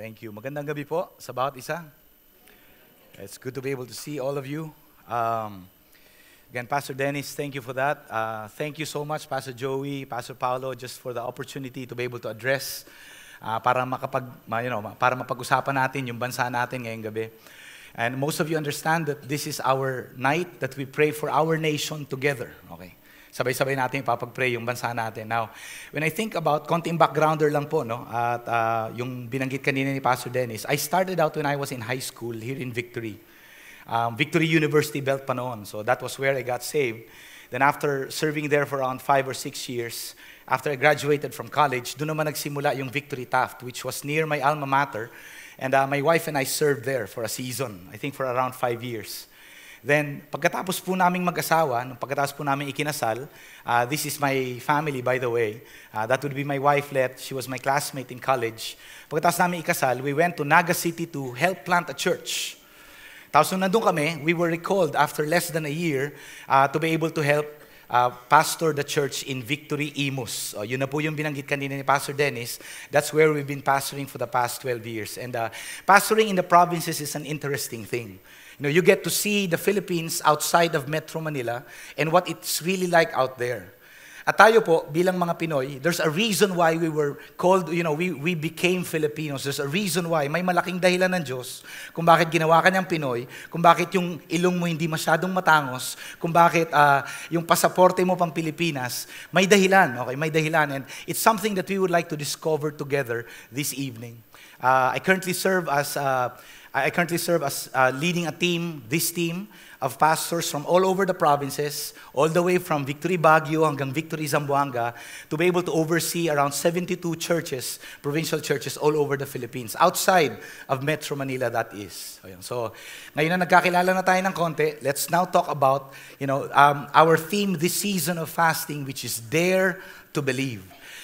Thank you. Magandang gabi po sa bawat isa. It's good to be able to see all of you. Again, Pastor Dennis, thank you for that. Thank you so much, Pastor Joey, Pastor Paolo, just for the opportunity to be able to address para mapag-usapan natin yung bansa natin ngayong gabi. And most of you understand that this is our night that we pray for our nation together. Okay. Sabay-sabay natin ipapag-pray yung bansa natin. Now, when I think about, konting backgrounder lang po, no? At yung binanggit kanina ni Pastor Dennis, I started out when I was in high school here in Victory. Victory University Belt pa noon. So that was where I got saved. Then after serving there for around 5 or 6 years, after I graduated from college, doon naman nagsimula yung Victory Taft, which was near my alma mater. And my wife and I served there for a season, I think for around 5 years. Then, pagkatapos po naming mag-asawa, pagkatapos po namin ikinasal, this is my family, by the way. That would be my wife, Let. She was my classmate in college. Pagkatapos namin ikasal, we went to Naga City to help plant a church. Tapos nung nandun kami, we were recalled after less than a year to be able to help pastor the church in Victory, Imus. Yun na po yung binanggit kanina ni Pastor Dennis. That's where we've been pastoring for the past 12 years. And pastoring in the provinces is an interesting thing. You know, you get to see the Philippines outside of Metro Manila and what it's really like out there. At tayo po, bilang mga Pinoy, there's a reason why we were called, we became Filipinos. There's a reason why. May malaking dahilan ng Diyos kung bakit ginawa ka niyang Pinoy, kung bakit yung ilong mo hindi masyadong matangos, kung bakit yung pasaporte mo pang Pilipinas. May dahilan, okay? May dahilan. And it's something that we would like to discover together this evening. I currently serve as leading a team, this team of pastors from all over the provinces, all the way from Victory Baguio hanggang Victory Zamboanga, to be able to oversee around 72 churches, provincial churches all over the Philippines, outside of Metro Manila, that is. So, ngayon na nagkakilala na tayo ng konti, let's now talk about, our theme this season of fasting, which is Dare to Believe.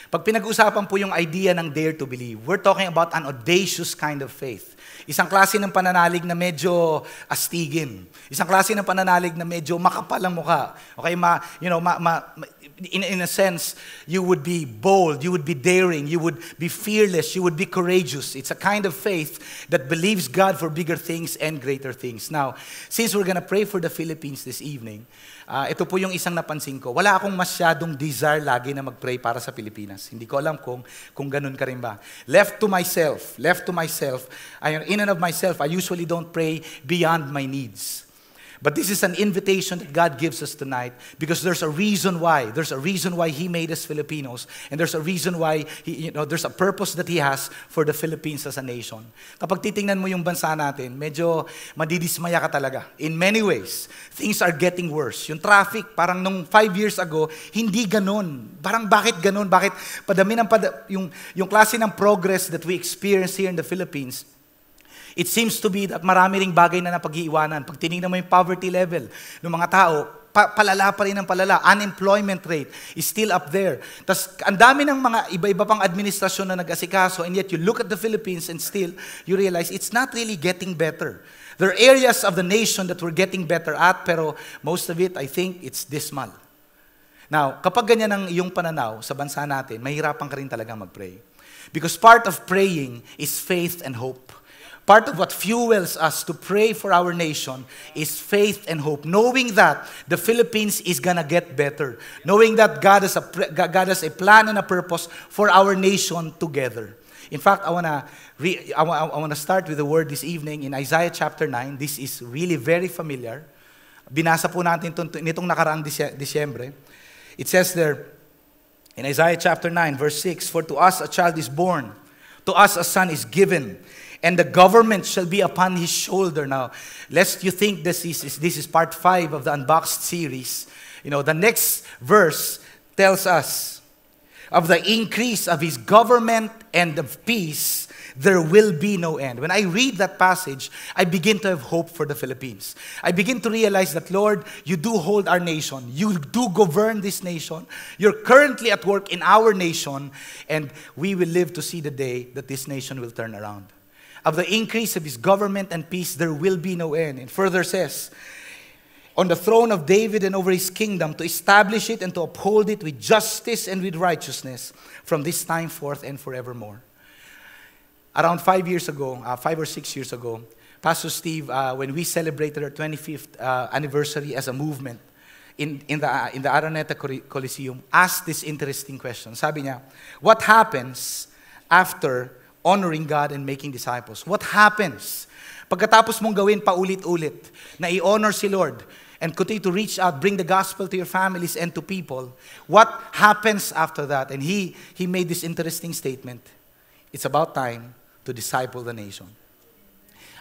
Pag pinag-usapan po yung idea ng dare to believe, we're talking about an audacious kind of faith. Isang klase ng pananalig na medyo astigin. Isang klase ng pananalig na medyo makapal ang mukha. Okay, in a sense, you would be bold, you would be daring, you would be fearless, you would be courageous. It's a kind of faith that believes God for bigger things and greater things. Now, since we're gonna pray for the Philippines this evening, ito po yung isang napansin ko. Wala akong masyadong desire lagi na mag-pray para sa Pilipinas. Hindi ko alam kung ganun ka rin ba. Left to myself, in and of myself, I usually don't pray beyond my needs. But this is an invitation that God gives us tonight because there's a reason why. There's a reason why He made us Filipinos, and there's a reason why there's a purpose that He has for the Philippines as a nation. Kapag titingnan mo yung bansa natin, medyo madidismaya ka talaga. In many ways, things are getting worse. Yung traffic, parang nung 5 years ago, hindi ganun. Parang bakit ganun? Bakit padami ng yung klase ng progress that we experience here in the Philippines, it seems to be that marami ring bagay na napag-iiwanan. Pag tinignan mo yung poverty level ng mga tao, palala pa rin ang palala. Unemployment rate is still up there. Tapos ang dami ng mga iba-iba pang administrasyon na nag-asikaso, and yet you look at the Philippines and still you realize it's not really getting better. There are areas of the nation that we're getting better at, pero most of it, I think, it's dismal. Now, kapag ganyan ang iyong pananaw sa bansa natin, mahirapan ka rin talaga mag-pray. Because part of praying is faith and hope. Part of what fuels us to pray for our nation is faith and hope. Knowing that the Philippines is gonna get better. Knowing that God has a plan and a purpose for our nation together. In fact, I wanna start with the word this evening in Isaiah chapter 9. This is really very familiar. Binasa po natin nitong nakaraang Disyembre. It says there in Isaiah chapter 9 verse 6, "For to us a child is born, to us a son is given, and the government shall be upon his shoulder." Now, lest you think this is part 5 of the Unboxed series, the next verse tells us, "Of the increase of his government and of peace, there will be no end." When I read that passage, I begin to have hope for the Philippines. I begin to realize that, Lord, you do hold our nation. You do govern this nation. You're currently at work in our nation, and we will live to see the day that this nation will turn around. Of the increase of his government and peace, there will be no end. And further says, "On the throne of David and over his kingdom, to establish it and to uphold it with justice and with righteousness from this time forth and forevermore." Around 5 years ago, 5 or 6 years ago, Pastor Steve, when we celebrated our 25th anniversary as a movement in the Araneta Coliseum, asked this interesting question. Sabi niya, what happens after honoring God and making disciples? What happens pagkatapos mong gawin paulit-ulit na i-honor si Lord and continue to reach out, bring the gospel to your families and to people? What happens after that? And he made this interesting statement. It's about time to disciple the nation.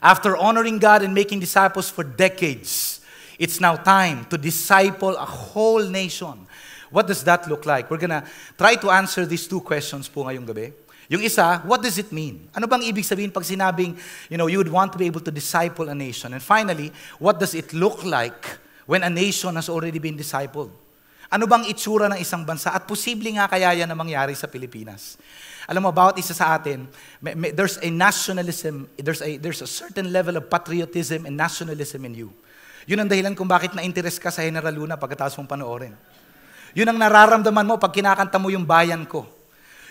After honoring God and making disciples for decades, it's now time to disciple a whole nation. What does that look like? We're gonna try to answer these two questions po ngayong gabi. Yung isa, what does it mean? Ano bang ibig sabihin pag sinabing, you would want to be able to disciple a nation? And finally, what does it look like when a nation has already been discipled? Ano bang itsura ng isang bansa? At posible nga kaya yan na mangyari sa Pilipinas. Alam mo, bawat isa sa atin, there's a nationalism, there's a certain level of patriotism and nationalism in you. Yun ang dahilan kung bakit na-interest ka sa General Luna pagkatapos mong panoorin. Yun ang nararamdaman mo pag kinakanta mo yung bayan ko.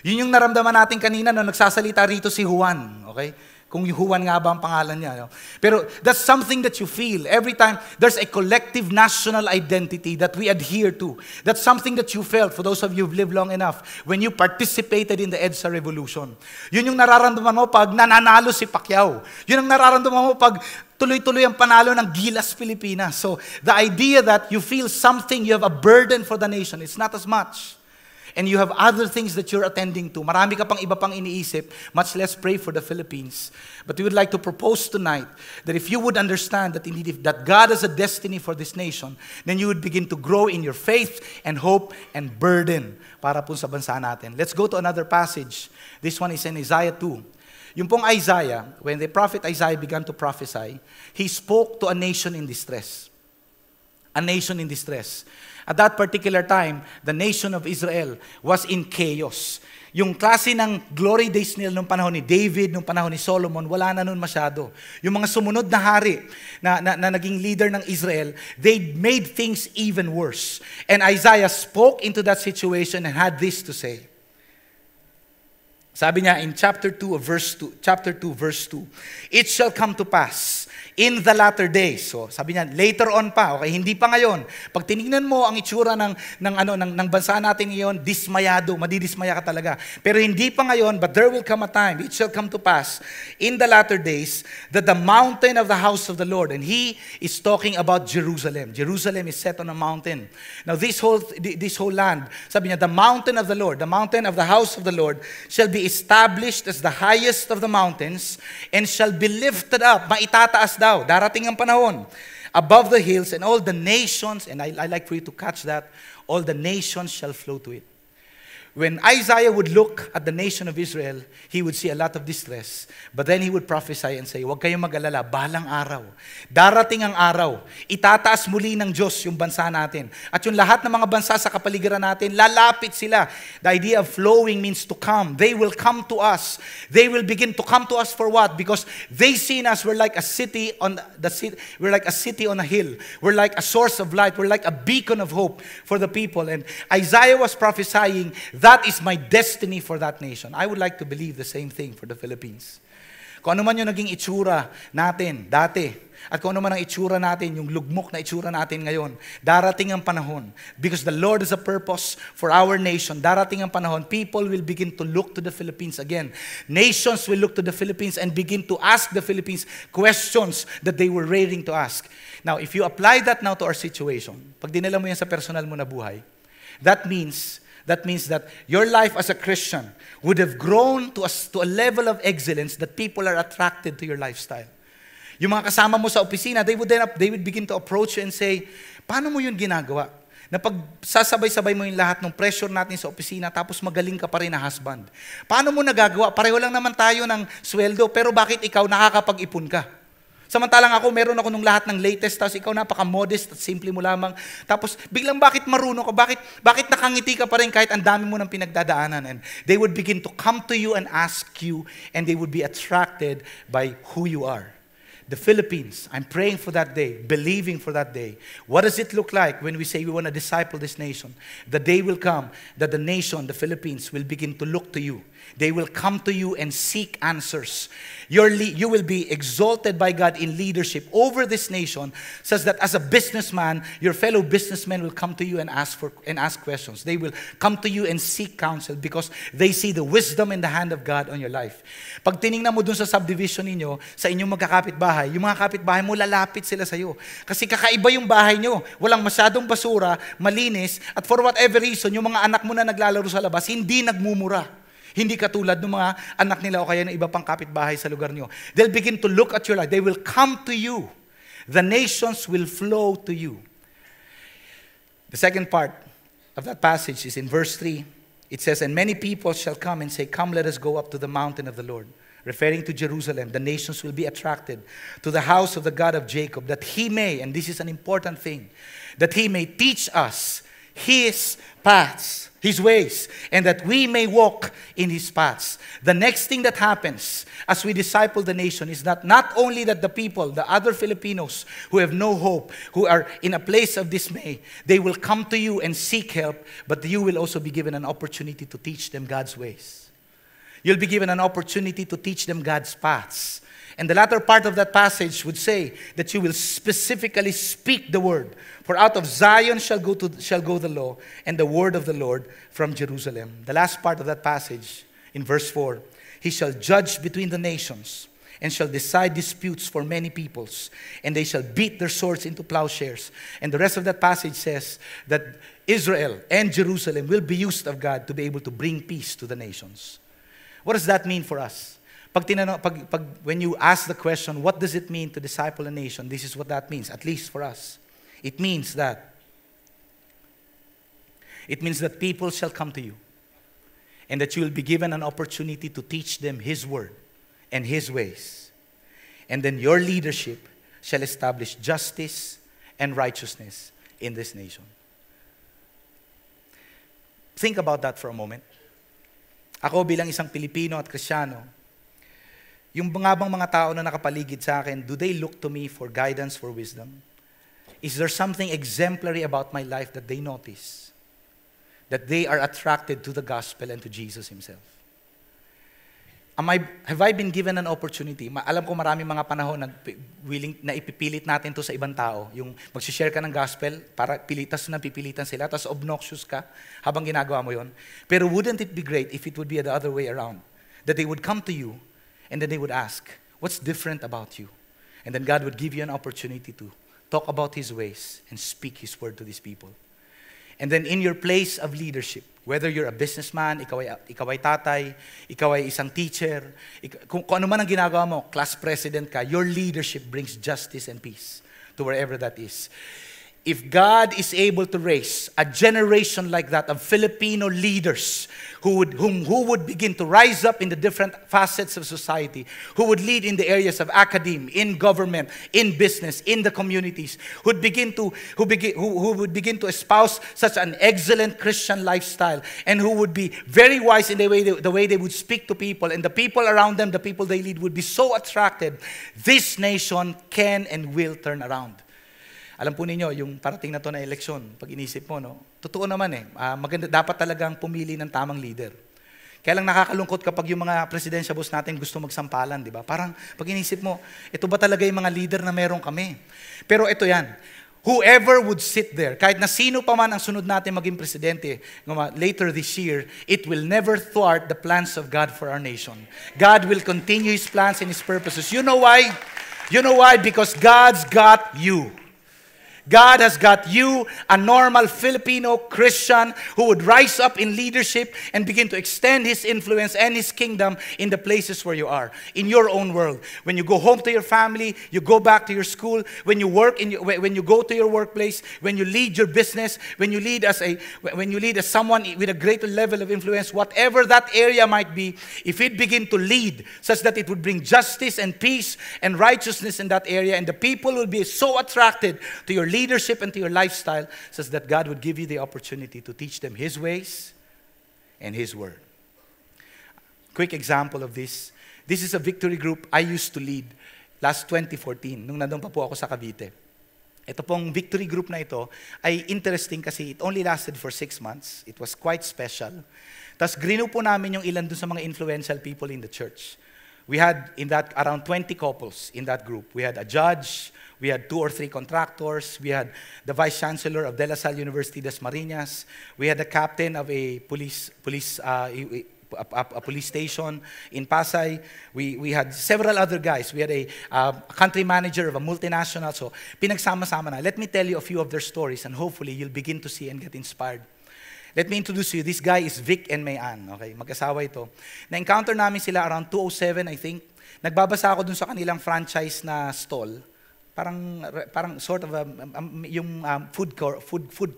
Yun yung naramdaman natin kanina nung nagsasalita rito si Juan. Okay? Kung Juan nga ba ang pangalan niya. No? Pero that's something that you feel. Every time, there's a collective national identity that we adhere to. That's something that you felt, for those of you who've lived long enough, when you participated in the EDSA Revolution. Yun yung nararamdaman mo pag nananalo si Pacquiao. Yun ang nararamdaman mo pag tuloy-tuloy ang panalo ng Gilas Pilipinas. So the idea that you feel something, you have a burden for the nation, it's not as much. And you have other things that you're attending to. Marami ka pang iba pang iniisip, much less pray for the Philippines. But we would like to propose tonight that if you would understand that indeed that God has a destiny for this nation, then you would begin to grow in your faith and hope and burden para po sa bansa natin. Let's go to another passage. This one is in Isaiah 2. Yung pong Isaiah, when the prophet Isaiah began to prophesy, he spoke to a nation in distress. A nation in distress. At that particular time, the nation of Israel was in chaos. Yung klase ng glory days nila nung panahon ni David, nung panahon ni Solomon, wala na nun masyado. Yung mga sumunod na hari na naging leader ng Israel, they made things even worse. And Isaiah spoke into that situation and had this to say. Sabi niya in chapter 2, verse 2, it shall come to pass in the latter days. So, sabi niya, later on pa, okay, hindi pa ngayon. Pag tinignan mo ang itsura ng bansa natin ngayon, dismayado, madidismaya ka talaga. Pero hindi pa ngayon, but there will come a time, it shall come to pass in the latter days that the mountain of the house of the Lord, and he is talking about Jerusalem. Jerusalem is set on a mountain. Now, this whole land, sabi niya, the mountain of the Lord, the mountain of the house of the Lord shall be established as the highest of the mountains and shall be lifted up, maitataas daw, darating ang panahon, above the hills, and all the nations, and I like for you to catch that, all the nations shall flow to it. When Isaiah would look at the nation of Israel, he would see a lot of distress. But then he would prophesy and say, huwag kayong mag-alala, balang araw. Darating ang araw, itataas muli ng Diyos yung bansa natin. At yung lahat ng mga bansa sa kapaligiran natin, lalapit sila. The idea of flowing means to come. They will come to us. They will begin to come to us for what? Because they see in us, we're like a city on we're like a city on a hill. We're like a source of light. We're like a beacon of hope for the people. And Isaiah was prophesying, that is my destiny for that nation. I would like to believe the same thing for the Philippines. Kung ano man yung naging itsura natin dati, at kung ano man ang itsura natin, yung lugmok na itsura natin ngayon, darating ang panahon. Because the Lord has a purpose for our nation. Darating ang panahon, people will begin to look to the Philippines again. Nations will look to the Philippines and begin to ask the Philippines questions that they were raring to ask. Now, if you apply that now to our situation, pag dinala mo yan sa personal mo na buhay, that means that your life as a Christian would have grown to a level of excellence that people are attracted to your lifestyle. Yung mga kasama mo sa opisina, they would begin to approach you and say, paano mo yun ginagawa? Na pag sasabay-sabay mo yung lahat ng pressure natin sa opisina, tapos magaling ka pa rin na husband. Paano mo nagagawa? Pareho lang naman tayo ng sweldo, pero bakit ikaw nakakapag-ipon ka? Samantalang ako, meron ako nung lahat ng latest, tapos ikaw napaka-modest at simple mo lamang. Tapos biglang bakit marunong ka? Bakit nakangiti ka pa rin kahit ang dami mo ng pinagdadaanan? And they would begin to come to you and ask you, and they would be attracted by who you are. The Philippines, I'm praying for that day, believing for that day. What does it look like when we say we want to disciple this nation? The day will come that the nation, the Philippines, will begin to look to you They will come to you and seek answers. You will be exalted by God in leadership over this nation, such that as a businessman, your fellow businessmen will come to you and ask questions. They will come to you and seek counsel because they see the wisdom in the hand of God on your life. Pag tiningnan mo dun sa subdivision ninyo, sa inyong magkakapitbahay, yung mga kapitbahay mo, lalapit sila sa iyo. Kasi kakaiba yung bahay nyo. Walang masyadong basura, malinis, at for whatever reason, yung mga anak mo na naglalaro sa labas, hindi nagmumura. Hindi katulad ng mga anak nila o kaya ng iba pang kapitbahay sa lugar nyo. They'll begin to look at your life. They will come to you. The nations will flow to you. The second part of that passage is in verse 3. It says, and many people shall come and say, come, let us go up to the mountain of the Lord. Referring to Jerusalem, the nations will be attracted to the house of the God of Jacob, that he may, and this is an important thing, that he may teach us his paths, his ways, and that we may walk in his paths. The next thing that happens as we disciple the nation is that not only that the people, the other Filipinos who have no hope, who are in a place of dismay, they will come to you and seek help, but you will also be given an opportunity to teach them God's ways. You'll be given an opportunity to teach them God's paths. And the latter part of that passage would say that you will specifically speak the word. For out of Zion shall go the law, and the word of the Lord from Jerusalem. The last part of that passage, in verse 4, he shall judge between the nations, and shall decide disputes for many peoples, and they shall beat their swords into plowshares. And the rest of that passage says that Israel and Jerusalem will be used of God to be able to bring peace to the nations. What does that mean for us? When you ask the question, what does it mean to disciple a nation? This is what that means, at least for us. It means that people shall come to you, and that you will be given an opportunity to teach them his word and his ways. And then your leadership shall establish justice and righteousness in this nation. Think about that for a moment. Ako bilang isang Pilipino at Kristiyano, yung bang mga tao na nakapaligid sa akin, do they look to me for guidance, for wisdom? Is there something exemplary about my life that they notice? That they are attracted to the gospel and to Jesus himself? Have I been given an opportunity? Alam ko maraming mga panahon na ipipilit natin to sa ibang tao. Yung magsishare ka ng gospel, para pipilitan sila, tapos obnoxious ka habang ginagawa mo yon. Pero wouldn't it be great if it would be the other way around? That they would come to you, and then they would ask, what's different about you? And then God would give you an opportunity to talk about his ways and speak his word to these people. And then in your place of leadership, whether you're a businessman, ikaw ay tatay, ikaw ay isang teacher, kung ano man ang ginagawa mo, class president ka, your leadership brings justice and peace to wherever that is. If God is able to raise a generation like that of Filipino leaders who would begin to rise up in the different facets of society, who would lead in the areas of academia, in government, in business, in the communities, who would begin to espouse such an excellent Christian lifestyle, and who would be very wise in the way they would speak to people, and the people around them, the people they lead, would be so attracted, this nation can and will turn around. Alam po ninyo, yung parating na to na eleksyon, pag inisip mo, no? Totoo naman maganda, dapat talagang pumili ng tamang leader. Kaya lang nakakalungkot kapag yung mga presidensya boss natin gusto magsampalan, di ba? Parang pag inisip mo, ito ba talaga yung mga leader na meron kami? Pero ito yan, whoever would sit there, kahit na sino pa man ang sunod natin maging presidente later this year, it will never thwart the plans of God for our nation. God will continue his plans and his purposes. You know why? You know why? Because God's got you. God has got you, a normal Filipino Christian who would rise up in leadership and begin to extend his influence and his kingdom in the places where you are, in your own world. When you go home to your family, you go back to your school, when you work when you go to your workplace, when you lead your business, when you lead as someone with a greater level of influence, whatever that area might be, if it begin to lead such that it would bring justice and peace and righteousness in that area, and the people will be so attracted to your leadership and to your lifestyle, says that God would give you the opportunity to teach them his ways and his word. Quick example of this. This is a victory group I used to lead last 2014, nung nandun pa po ako sa Cavite. Ito pong victory group na ito ay interesting kasi it only lasted for 6 months. It was quite special. Tapos grinu po namin yung ilan dun sa mga influential people in the church. We had in that around 20 couples in that group. We had a judge, we had 2 or 3 contractors, we had the vice chancellor of De La Salle University Dasmariñas, we had the captain of a police station in Pasay. We had several other guys. We had a country manager of a multinational. So pinagsama-sama na. Let me tell you a few of their stories and hopefully you'll begin to see and get inspired. Let me introduce you. This guy is Vic and Mayan. Okay, mag-asawa ito. Na-encounter namin sila around 2:07, I think. Nagbabasa ako dun sa kanilang franchise na stall. Parang sort of yung food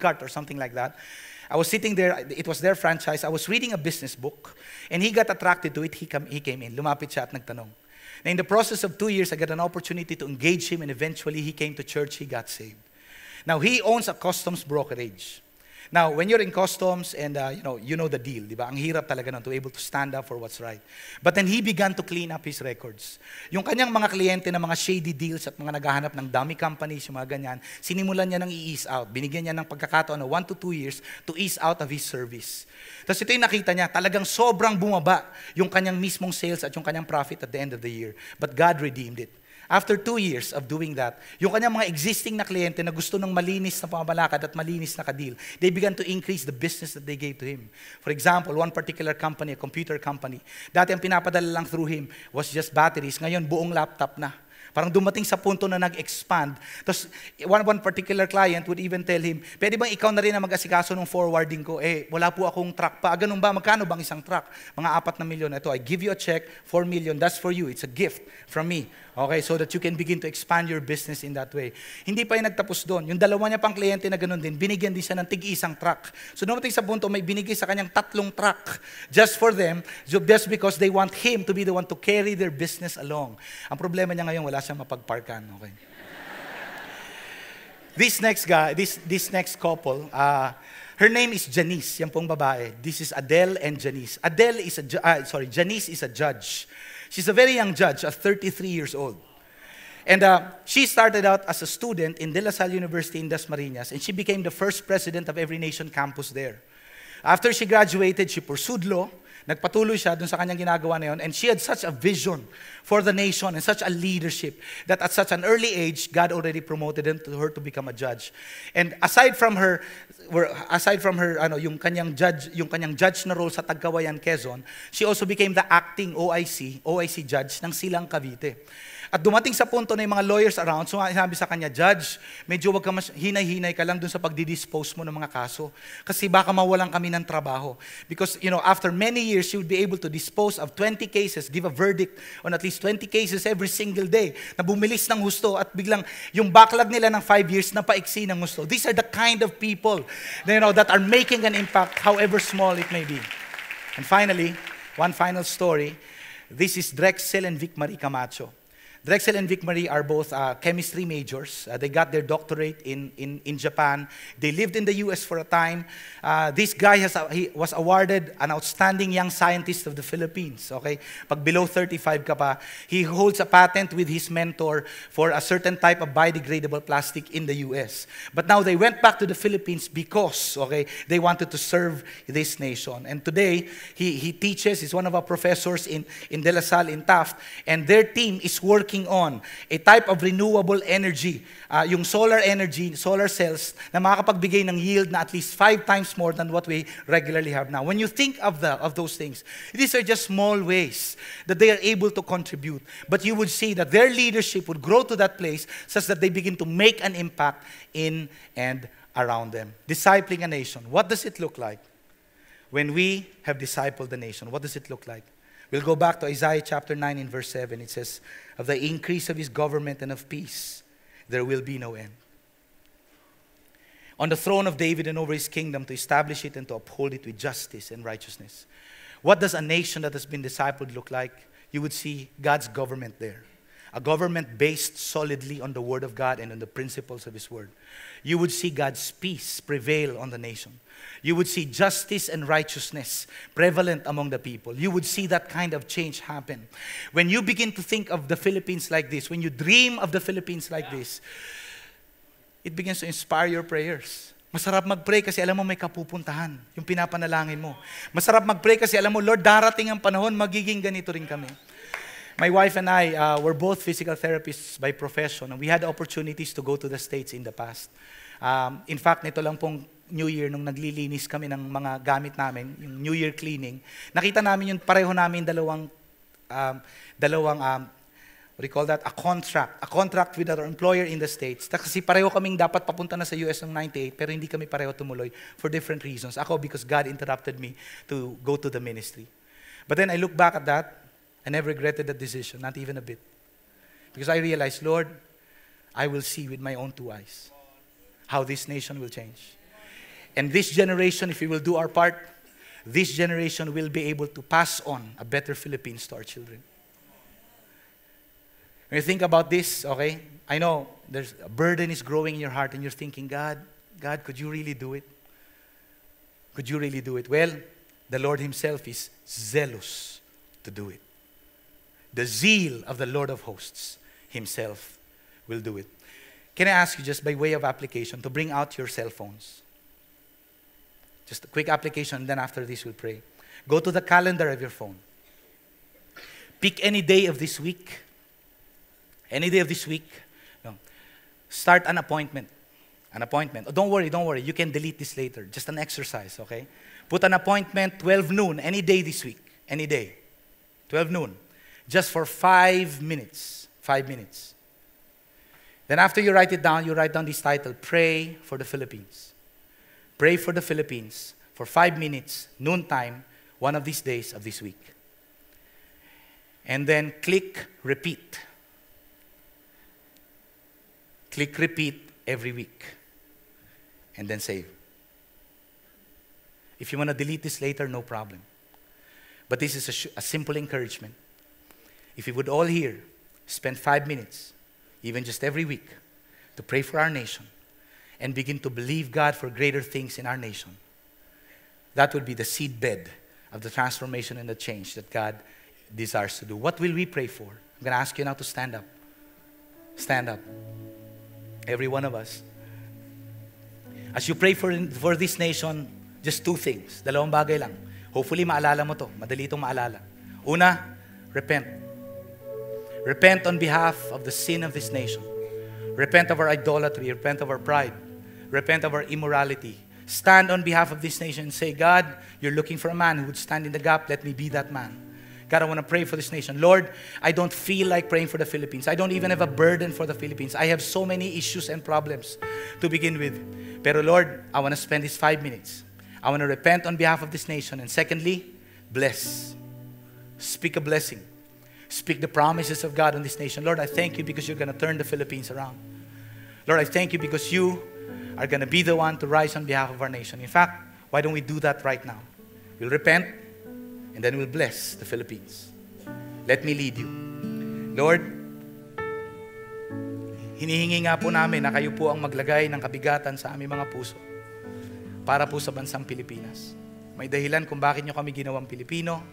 cart or something like that. I was sitting there, it was their franchise. I was reading a business book and he got attracted to it. He came in, lumapit siya at nagtanong. Now in the process of 2 years, I got an opportunity to engage him and eventually he came to church, he got saved. Now he owns a customs brokerage. Now, when you're in customs and you know the deal, di ba? Ang hirap talaga nun to be able to stand up for what's right. But then he began to clean up his records. Yung kanyang mga kliyente na mga shady deals at mga naghahanap ng dummy companies, yung mga ganyan, sinimulan niya ng i-ease out. Binigyan niya ng pagkakataon na 1 to 2 years to ease out of his service. Tapos ito yung nakita niya, talagang sobrang bumaba yung kanyang mismong sales at yung kanyang profit at the end of the year. But God redeemed it. After 2 years of doing that, yung kanyang mga existing na kliyente na gusto ng malinis na pamamalakad at malinis na kadil, they began to increase the business that they gave to him. For example, one particular company, a computer company, dati ang pinapadala lang through him was just batteries. Ngayon, buong laptop na. Parang dumating sa punto na nag-expand. Tapos, one particular client would even tell him, pwede bang ikaw na rin na mag-asikaso ng forwarding ko? Wala po akong truck pa. Ganun ba? Magkano bang isang truck? Mga 4 na milyon. Ito, I give you a check, 4 million. That's for you. It's a gift from me. Okay, so that you can begin to expand your business in that way. Hindi pa yung nagtapos doon. Yung dalawa niya pang kliyente na ganun din, binigyan din siya ng tig-isang truck. So dumating sa punto, may binigay sa kanyang 3 truck just for them, just because they want him to be the one to carry their business along. Ang problema niya ngayon, wala siyang mapagparkan. Okay. This next guy, this next couple, her name is Janice, yan pong babae. This is Adele and Janice. Janice is a judge. She's a very young judge, 33 years old. And she started out as a student in De La Salle University in Dasmariñas, and she became the first president of Every Nation campus there. After she graduated, she pursued law. Nagpatuloy siya dun sa kanyang ginagawa na yun, and she had such a vision for the nation and such a leadership that at such an early age, God already promoted her to become a judge. And aside from her yung kanyang judge na role sa Tagkawayan, Quezon, she also became the acting OIC judge ng Silang Cavite. At dumating sa punto na yung mga lawyers around, so sinabi sa kanya, Judge, medyo wag ka hinay-hinay ka lang dun sa pagdidispose mo ng mga kaso. Kasi baka mawalan kami ng trabaho. Because, after many years, you would be able to dispose of 20 cases, give a verdict on at least 20 cases every single day, na bumilis ng husto at biglang yung backlog nila ng 5 years na paiksi ng husto. These are the kind of people that are making an impact, however small it may be. And finally, one final story. This is Drexel and Vic Marie Camacho. Drexel and Vic Marie are both chemistry majors. They got their doctorate in Japan. They lived in the US for a time. This guy was awarded an outstanding young scientist of the Philippines. Okay, pag below 35 ka pa, he holds a patent with his mentor for a certain type of biodegradable plastic in the US. But now they went back to the Philippines because they wanted to serve this nation. And today he teaches. He's one of our professors in De La Salle in Taft, and their team is working on a type of renewable energy, yung solar energy, solar cells, na makakapagbigay ng yield na at least 5 times more than what we regularly have now. When you think of those things, these are just small ways that they are able to contribute. But you would see that their leadership would grow to that place such that they begin to make an impact in and around them. Discipling a nation. What does it look like? When we have discipled the nation, what does it look like? We'll go back to Isaiah chapter 9 in verse 7. It says, of the increase of his government and of peace, there will be no end. On the throne of David and over his kingdom, to establish it and to uphold it with justice and righteousness. What does a nation that has been discipled look like? You would see God's government there. A government based solidly on the Word of God and on the principles of His Word. You would see God's peace prevail on the nation. You would see justice and righteousness prevalent among the people. You would see that kind of change happen. When you begin to think of the Philippines like this, when you dream of the Philippines like this, it begins to inspire your prayers. Masarap mag-pray kasi alam mo may kapupuntahan, yung pinapanalangin mo. Masarap mag-pray kasi alam mo, Lord, darating ang panahon, magiging ganito rin kami. My wife and I were both physical therapists by profession, and we had opportunities to go to the States in the past. In fact, nito lang pong New Year, nung naglilinis kami ng mga gamit namin, yung New Year cleaning, nakita namin yung pareho namin dalawang what do you call that? A contract with our employer in the States. Kasi pareho kaming dapat papunta na sa US ng 98, pero hindi kami pareho tumuloy for different reasons. Ako, because God interrupted me to go to the ministry. But then I look back at that, I never regretted that decision, not even a bit. Because I realized, Lord, I will see with my own two eyes how this nation will change. And this generation, if we will do our part, this generation will be able to pass on a better Philippines to our children. When you think about this, okay, I know there's a burden is growing in your heart and you're thinking, God, could you really do it? Could you really do it? Well, the Lord Himself is zealous to do it. The zeal of the Lord of hosts Himself will do it. Can I ask you just by way of application to bring out your cell phones? Just a quick application, and then after this we'll pray. Go to the calendar of your phone. Pick any day of this week. Any day of this week. No. Start an appointment. An appointment. Oh, don't worry. You can delete this later. Just an exercise, okay? Put an appointment, 12 noon, any day this week. Any day. 12 noon. Just for 5 minutes. 5 minutes. Then after you write it down, you write down this title, Pray for the Philippines. Pray for the Philippines for 5 minutes, noontime, one of these days of this week. And then click repeat. Click repeat every week. And then save. If you want to delete this later, no problem. But this is a simple encouragement. If we would all here spend 5 minutes, even just every week, to pray for our nation and begin to believe God for greater things in our nation, that would be the seedbed of the transformation and the change that God desires to do. What will we pray for? I'm going to ask you now to stand up. Stand up. Every one of us. As you pray for this nation, just 2 things. Dalawang bagay lang. Hopefully maalala mo to. Madali itong maalala. Una, repent. Repent on behalf of the sin of this nation. Repent of our idolatry. Repent of our pride. Repent of our immorality. Stand on behalf of this nation and say, God, you're looking for a man who would stand in the gap. Let me be that man. God, I want to pray for this nation. Lord, I don't feel like praying for the Philippines. I don't even have a burden for the Philippines. I have so many issues and problems to begin with. Pero Lord, I want to spend these 5 minutes. I want to repent on behalf of this nation. And secondly, bless. Speak a blessing. Speak the promises of God on this nation. Lord, I thank you because you're going to turn the Philippines around. Lord, I thank you because you are going to be the one to rise on behalf of our nation. In fact, why don't we do that right now? We'll repent, and then we'll bless the Philippines. Let me lead you. Lord, hinihingi nga po namin na kayo po ang maglagay ng kabigatan sa aming mga puso para po sa bansang Pilipinas. May dahilan kung bakit nyo kami ginawang Pilipino.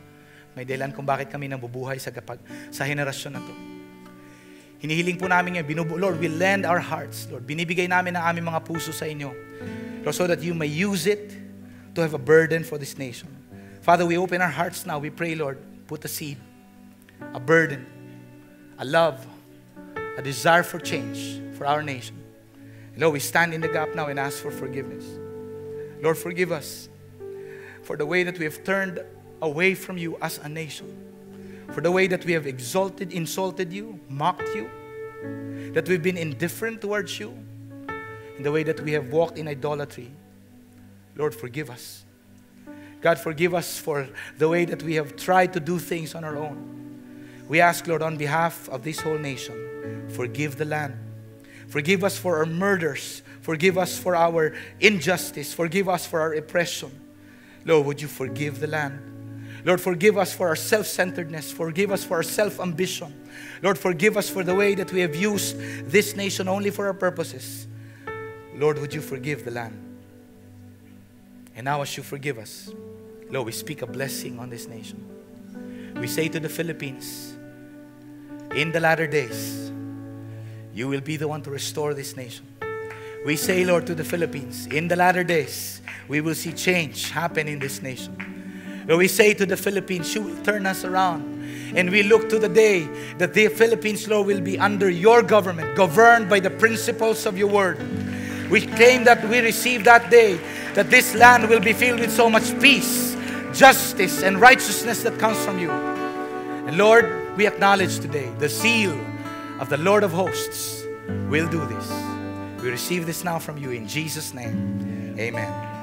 May dahilan kung bakit kami nabubuhay sa henerasyon na to. Hinihiling po namin ngayon, Lord, we lend our hearts. Lord, binibigay namin ang aming mga puso sa inyo. Lord, so that you may use it to have a burden for this nation. Father, we open our hearts now. We pray, Lord, put a seed, a burden, a love, a desire for change for our nation. Lord, we stand in the gap now and ask for forgiveness. Lord, forgive us for the way that we have turned away from you as a nation. For the way that we have insulted you, mocked you, that we've been indifferent towards you, in the way that we have walked in idolatry. Lord, forgive us. God, forgive us for the way that we have tried to do things on our own. We ask, Lord, on behalf of this whole nation, forgive the land. Forgive us for our murders. Forgive us for our injustice. Forgive us for our oppression. Lord, would you forgive the land? Lord, forgive us for our self-centeredness. Forgive us for our self-ambition. Lord, forgive us for the way that we have used this nation only for our purposes. Lord, would you forgive the land? And now as you forgive us, Lord, we speak a blessing on this nation. We say to the Philippines, in the latter days, you will be the one to restore this nation. We say, Lord, to the Philippines, in the latter days, we will see change happen in this nation. Lord, we say to the Philippines, you will turn us around. And we look to the day that the Philippines, Lord, will be under your government, governed by the principles of your word. We claim that we receive that day, that this land will be filled with so much peace, justice, and righteousness that comes from you. And Lord, we acknowledge today the seal of the Lord of hosts will do this. We receive this now from you in Jesus' name. Amen.